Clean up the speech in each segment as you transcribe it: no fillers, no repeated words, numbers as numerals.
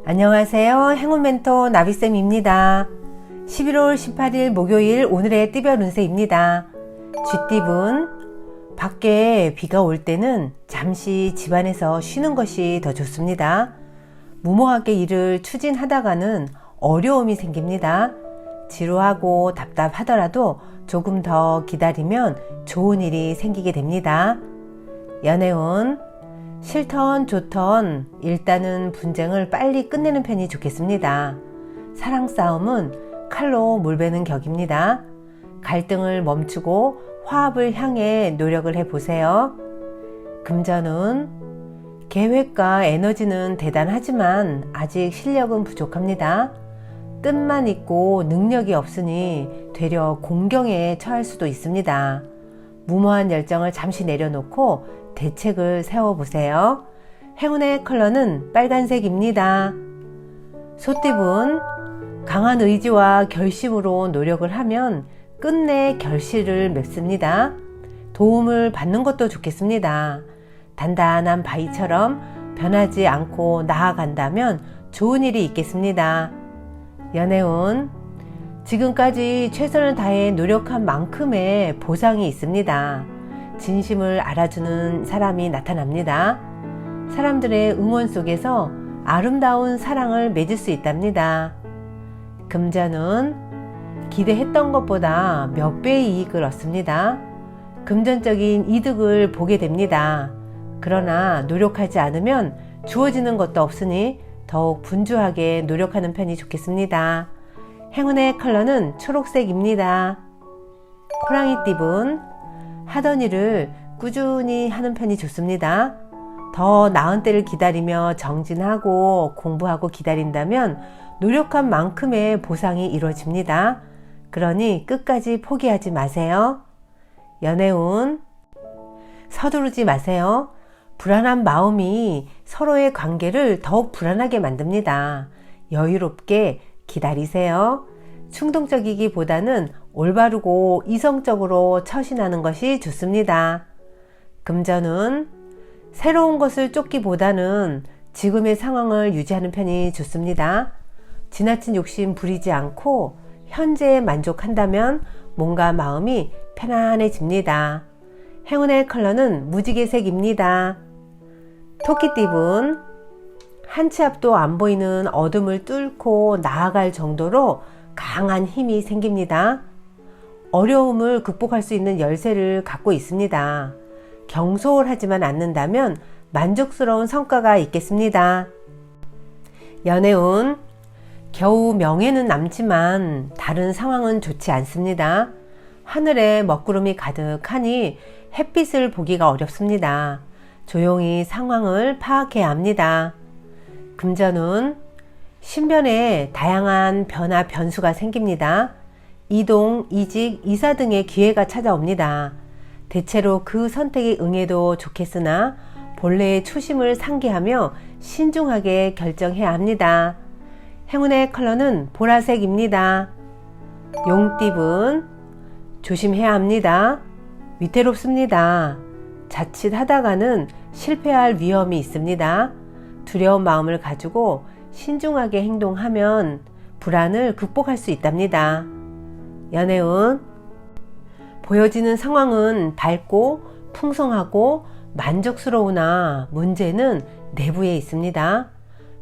안녕하세요. 행운 멘토 나비쌤입니다. 11월 18일 목요일 오늘의 띠별 운세입니다. 쥐띠분, 밖에 비가 올 때는 잠시 집안에서 쉬는 것이 더 좋습니다. 무모하게 일을 추진하다가는 어려움이 생깁니다. 지루하고 답답하더라도 조금 더 기다리면 좋은 일이 생기게 됩니다. 연애운, 싫던 좋던 일단은 분쟁을 빨리 끝내는 편이 좋겠습니다. 사랑 싸움은 칼로 물베는 격입니다. 갈등을 멈추고 화합을 향해 노력을 해보세요. 금전운, 계획과 에너지는 대단하지만 아직 실력은 부족합니다. 뜻만 있고 능력이 없으니 되려 공경에 처할 수도 있습니다. 무모한 열정을 잠시 내려놓고 대책을 세워보세요. 행운의 컬러는 빨간색입니다. 소띠분, 강한 의지와 결심으로 노력을 하면 끝내 결실을 맺습니다. 도움을 받는 것도 좋겠습니다. 단단한 바위처럼 변하지 않고 나아간다면 좋은 일이 있겠습니다. 연애운, 지금까지 최선을 다해 노력한 만큼의 보상이 있습니다. 진심을 알아주는 사람이 나타납니다. 사람들의 응원 속에서 아름다운 사랑을 맺을 수 있답니다. 금전은 기대했던 것보다 몇 배의 이익을 얻습니다. 금전적인 이득을 보게 됩니다. 그러나 노력하지 않으면 주어지는 것도 없으니 더욱 분주하게 노력하는 편이 좋겠습니다. 행운의 컬러는 초록색입니다. 호랑이띠분, 하던 일을 꾸준히 하는 편이 좋습니다. 더 나은 때를 기다리며 정진하고 공부하고 기다린다면 노력한 만큼의 보상이 이루어집니다. 그러니 끝까지 포기하지 마세요. 연애운, 서두르지 마세요. 불안한 마음이 서로의 관계를 더욱 불안하게 만듭니다. 여유롭게 기다리세요. 충동적이기보다는 올바르고 이성적으로 처신하는 것이 좋습니다. 금전은 새로운 것을 쫓기보다는 지금의 상황을 유지하는 편이 좋습니다. 지나친 욕심 부리지 않고 현재에 만족한다면 몸과 마음이 편안해집니다. 행운의 컬러는 무지개색입니다. 토끼띠분, 한 치 앞도 안 보이는 어둠을 뚫고 나아갈 정도로 강한 힘이 생깁니다. 어려움을 극복할 수 있는 열쇠를 갖고 있습니다. 경솔하지만 않는다면 만족스러운 성과가 있겠습니다. 연애운, 겨우 명예는 남지만 다른 상황은 좋지 않습니다. 하늘에 먹구름이 가득하니 햇빛을 보기가 어렵습니다. 조용히 상황을 파악해야 합니다. 금전운, 신변에 다양한 변화 변수가 생깁니다. 이동, 이직, 이사 등의 기회가 찾아옵니다. 대체로 그 선택에 응해도 좋겠으나 본래의 초심을 상기하며 신중하게 결정해야 합니다. 행운의 컬러는 보라색입니다. 용띠분, 조심해야 합니다. 위태롭습니다. 자칫하다가는 실패할 위험이 있습니다. 두려운 마음을 가지고 신중하게 행동하면 불안을 극복할 수 있답니다. 연애운, 보여지는 상황은 밝고 풍성하고 만족스러우나 문제는 내부에 있습니다.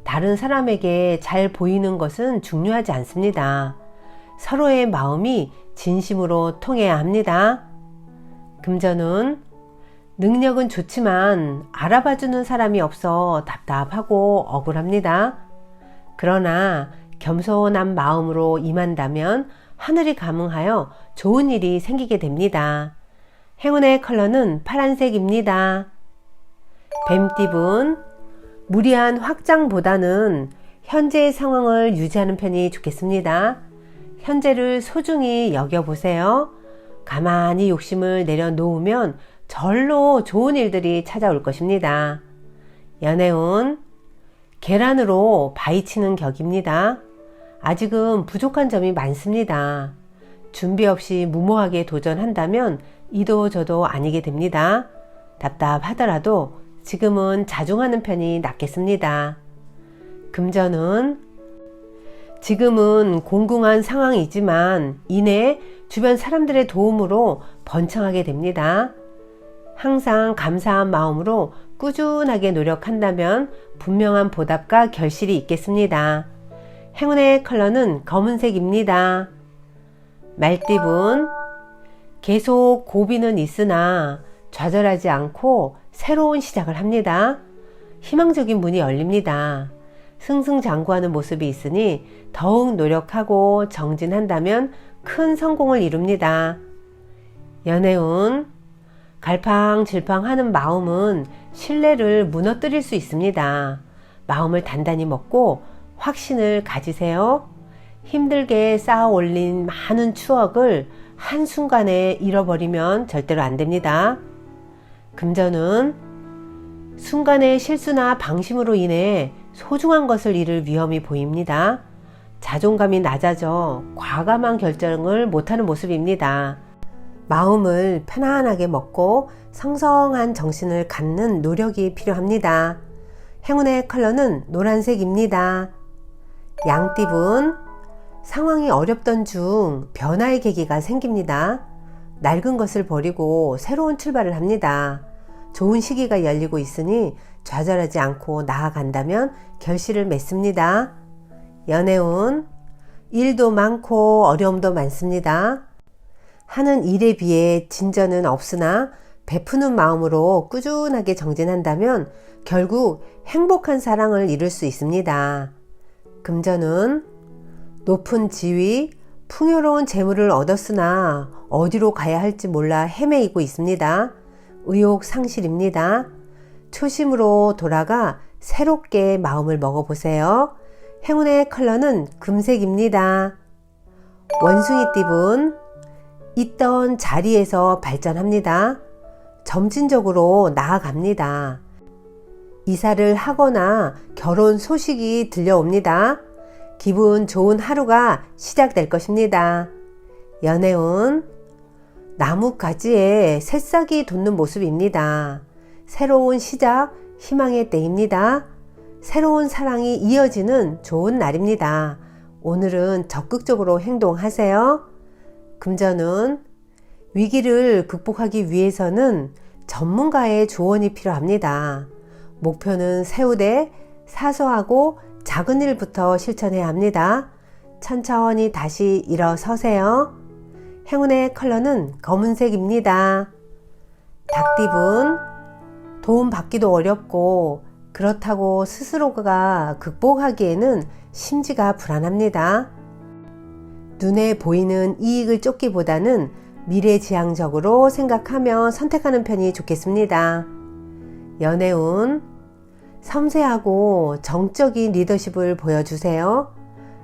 다른 사람에게 잘 보이는 것은 중요하지 않습니다. 서로의 마음이 진심으로 통해야 합니다. 금전운, 능력은 좋지만 알아봐주는 사람이 없어 답답하고 억울합니다. 그러나 겸손한 마음으로 임한다면 하늘이 감응하여 좋은 일이 생기게 됩니다. 행운의 컬러는 파란색입니다. 뱀띠분, 무리한 확장보다는 현재의 상황을 유지하는 편이 좋겠습니다. 현재를 소중히 여겨보세요. 가만히 욕심을 내려놓으면 절로 좋은 일들이 찾아올 것입니다. 연애운, 계란으로 바위치는 격입니다. 아직은 부족한 점이 많습니다. 준비 없이 무모하게 도전한다면 이도 저도 아니게 됩니다. 답답하더라도 지금은 자중하는 편이 낫겠습니다. 금전은 지금은 공공한 상황이지만 이내 주변 사람들의 도움으로 번창하게 됩니다. 항상 감사한 마음으로 꾸준하게 노력한다면 분명한 보답과 결실이 있겠습니다. 행운의 컬러는 검은색입니다. 말띠분, 계속 고비는 있으나 좌절하지 않고 새로운 시작을 합니다. 희망적인 문이 열립니다. 승승장구하는 모습이 있으니 더욱 노력하고 정진한다면 큰 성공을 이룹니다. 연애운, 갈팡질팡하는 마음은 신뢰를 무너뜨릴 수 있습니다. 마음을 단단히 먹고 확신을 가지세요. 힘들게 쌓아 올린 많은 추억을 한순간에 잃어버리면 절대로 안 됩니다. 금전은 순간의 실수나 방심으로 인해 소중한 것을 잃을 위험이 보입니다. 자존감이 낮아져 과감한 결정을 못하는 모습입니다. 마음을 편안하게 먹고 성성한 정신을 갖는 노력이 필요합니다. 행운의 컬러는 노란색입니다. 양띠분, 상황이 어렵던 중 변화의 계기가 생깁니다. 낡은 것을 버리고 새로운 출발을 합니다. 좋은 시기가 열리고 있으니 좌절하지 않고 나아간다면 결실을 맺습니다. 연애운, 일도 많고 어려움도 많습니다. 하는 일에 비해 진전은 없으나 베푸는 마음으로 꾸준하게 정진한다면 결국 행복한 사랑을 이룰 수 있습니다. 금전은 높은 지위, 풍요로운 재물을 얻었으나 어디로 가야 할지 몰라 헤매이고 있습니다. 의욕 상실입니다. 초심으로 돌아가 새롭게 마음을 먹어보세요. 행운의 컬러는 금색입니다. 원숭이띠분, 있던 자리에서 발전합니다. 점진적으로 나아갑니다. 이사를 하거나 결혼 소식이 들려옵니다. 기분 좋은 하루가 시작될 것입니다. 연애운, 나뭇가지에 새싹이 돋는 모습입니다. 새로운 시작, 희망의 때입니다. 새로운 사랑이 이어지는 좋은 날입니다. 오늘은 적극적으로 행동하세요. 금전은 위기를 극복하기 위해서는 전문가의 조언이 필요합니다. 목표는 세우되 사소하고 작은 일부터 실천해야 합니다. 천천히 다시 일어서세요. 행운의 컬러는 검은색입니다. 닭띠분, 도움 받기도 어렵고 그렇다고 스스로가 극복하기에는 심지가 불안합니다. 눈에 보이는 이익을 쫓기보다는 미래지향적으로 생각하며 선택하는 편이 좋겠습니다. 연애운, 섬세하고 정적인 리더십을 보여주세요.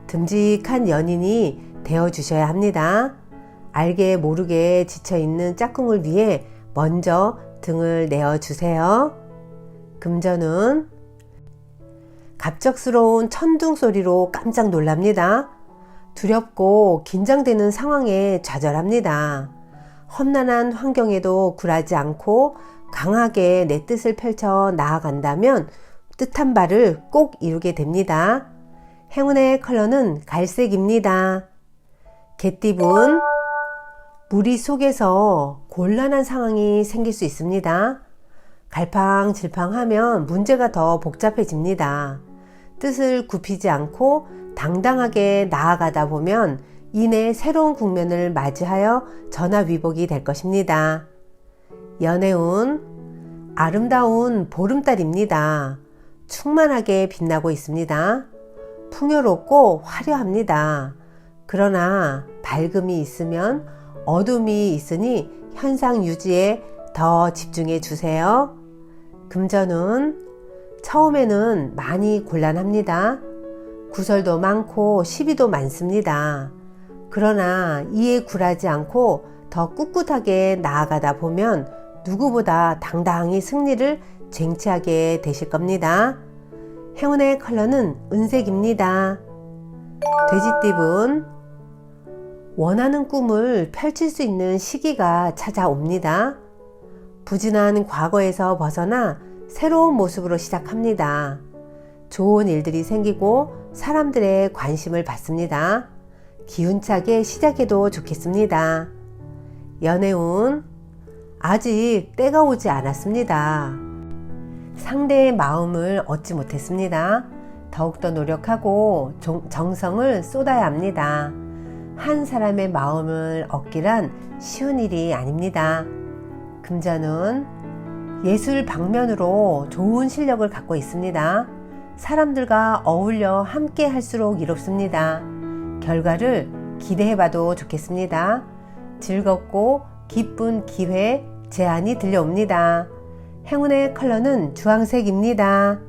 듬직한 연인이 되어주셔야 합니다. 알게 모르게 지쳐있는 짝꿍을 위해 먼저 등을 내어주세요. 금전은 갑작스러운 천둥 소리로 깜짝 놀랍니다. 두렵고 긴장되는 상황에 좌절합니다. 험난한 환경에도 굴하지 않고 강하게 내 뜻을 펼쳐 나아간다면 뜻한 바를 꼭 이루게 됩니다. 행운의 컬러는 갈색입니다. 개띠분, 무리 속에서 곤란한 상황이 생길 수 있습니다. 갈팡질팡하면 문제가 더 복잡해집니다. 뜻을 굽히지 않고 당당하게 나아가다 보면 이내 새로운 국면을 맞이하여 전화위복이 될 것입니다. 연애운, 아름다운 보름달입니다. 충만하게 빛나고 있습니다. 풍요롭고 화려합니다. 그러나 밝음이 있으면 어둠이 있으니 현상 유지에 더 집중해 주세요. 금전은 처음에는 많이 곤란합니다. 구설도 많고 시비도 많습니다. 그러나 이에 굴하지 않고 더 꿋꿋하게 나아가다 보면 누구보다 당당히 승리를 쟁취하게 되실 겁니다. 행운의 컬러는 은색입니다. 돼지띠분, 원하는 꿈을 펼칠 수 있는 시기가 찾아옵니다. 부진한 과거에서 벗어나 새로운 모습으로 시작합니다. 좋은 일들이 생기고 사람들의 관심을 받습니다. 기운차게 시작해도 좋겠습니다. 연애운 아직 때가 오지 않았습니다. 상대의 마음을 얻지 못했습니다. 더욱더 노력하고 정성을 쏟아야 합니다. 한 사람의 마음을 얻기란 쉬운 일이 아닙니다. 금전운 예술 방면으로 좋은 실력을 갖고 있습니다. 사람들과 어울려 함께 할수록 이롭습니다. 결과를 기대해봐도 좋겠습니다. 즐겁고 기쁜 기회, 제안이 들려옵니다. 행운의 컬러는 주황색입니다.